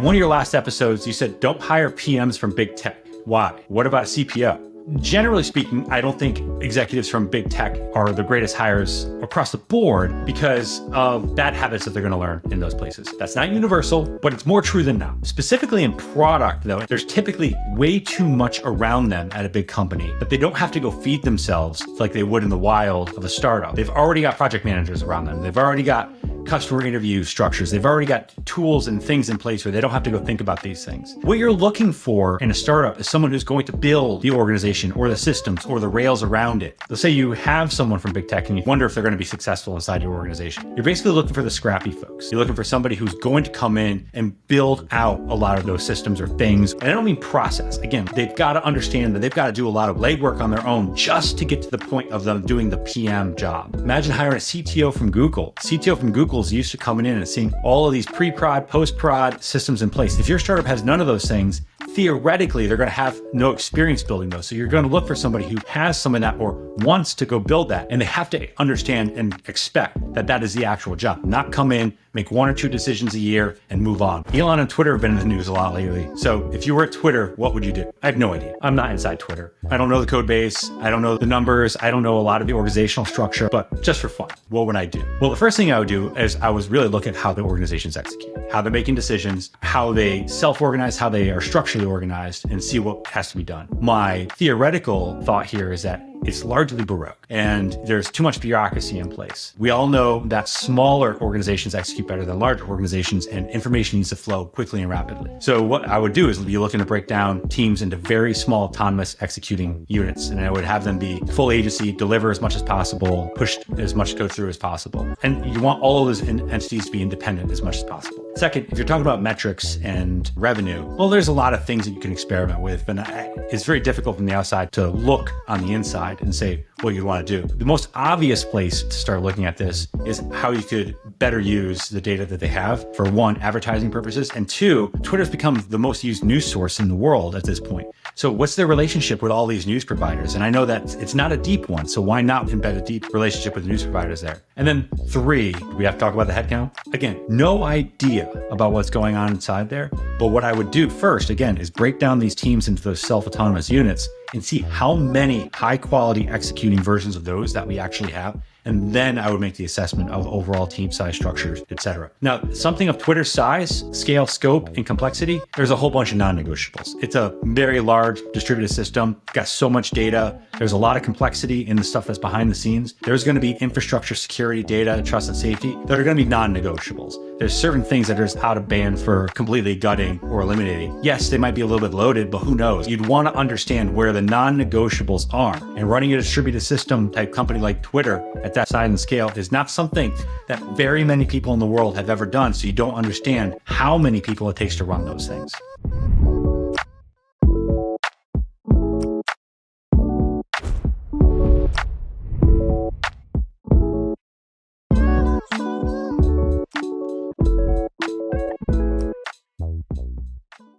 In one of your last episodes, you said, don't hire PMs from big tech. Why? What about a CPO? Generally speaking, I don't think executives from big tech are the greatest hires across the board because of bad habits that they're going to learn in those places. That's not universal, but it's more true than not. Specifically in product, though, there's typically way too much around them at a big company that they don't have to go feed themselves like they would in the wild of a startup. They've already got project managers around them. They've already got customer interview structures. They've already got tools and things in place where they don't have to go think about these things. What you're looking for in a startup is someone who's going to build the organization or the systems or the rails around it. Let's say you have someone from big tech and you wonder if they're going to be successful inside your organization. You're basically looking for the scrappy folks. You're looking for somebody who's going to come in and build out a lot of those systems or things. And I don't mean process. Again, they've got to understand that they've got to do a lot of legwork on their own just to get to the point of them doing the PM job. Imagine hiring a CTO from Google. CTO from Google is used to coming in and seeing all of these pre-prod, post-prod systems in place. If your startup has none of those things, theoretically, they're going to have no experience building those. So you're going to look for somebody who has some of that or wants to go build that. And they have to understand and expect that that is the actual job, not come in, make one or two decisions a year and move on. Elon and Twitter have been in the news a lot lately. So if you were at Twitter, what would you do? I have no idea. I'm not inside Twitter. I don't know the code base. I don't know the numbers. I don't know a lot of the organizational structure, but just for fun, what would I do? Well, the first thing I would do is I was really look at how the organizations execute, how they're making decisions, how they self-organize, how they are structurally organized, and see what has to be done. My theoretical thought here is that it's largely Baroque and there's too much bureaucracy in place. We all know that smaller organizations execute better than larger organizations and information needs to flow quickly and rapidly. So what I would do is be looking to break down teams into very small autonomous executing units. And I would have them be full agency, deliver as much as possible, push as much code through as possible. And you want all of those entities to be independent as much as possible. Second, if you're talking about metrics and revenue, well, there's a lot of things that you can experiment with, and it's very difficult from the outside to look on the inside and say what you'd want to do. The most obvious place to start looking at this is how you could better use the data that they have for one, advertising purposes, and two, Twitter's become the most used news source in the world at this point. So what's their relationship with all these news providers? And I know that it's not a deep one, so why not embed a deep relationship with the news providers there? And then three, we have to talk about the headcount. Again, no idea about what's going on inside there, but what I would do first, again, is break down these teams into those self-autonomous units and see how many high quality executing versions of those that we actually have. And then I would make the assessment of overall team size structures, et cetera. Now, something of Twitter's size, scale, scope, and complexity, there's a whole bunch of non-negotiables. It's a very large distributed system, got so much data. There's a lot of complexity in the stuff that's behind the scenes. There's going to be infrastructure, security, data, trust, and safety that are going to be non-negotiables. There's certain things that are just out of band for completely gutting or eliminating. Yes, they might be a little bit loaded, but who knows? You'd want to understand where the non-negotiables are. And running a distributed system type company like Twitter at that size and scale is not something that very many people in the world have ever done. So you don't understand how many people it takes to run those things.